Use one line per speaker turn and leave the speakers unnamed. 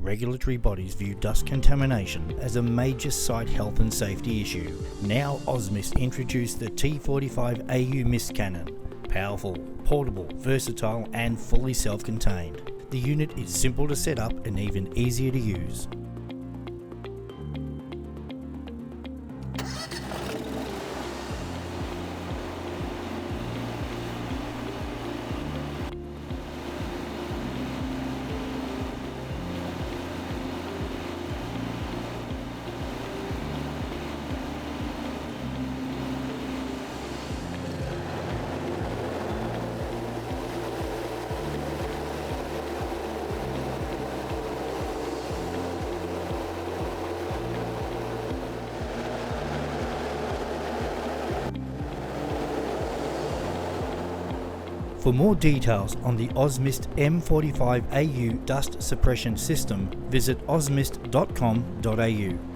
Regulatory bodies view dust contamination as a major site health and safety issue. Now Ozmist introduced the T45AU Mist Canon. Powerful, portable, versatile and fully self-contained. The unit is simple to set up and even easier to use. For more details on the Ozmist M45AU dust suppression system, visit ozmist.com.au.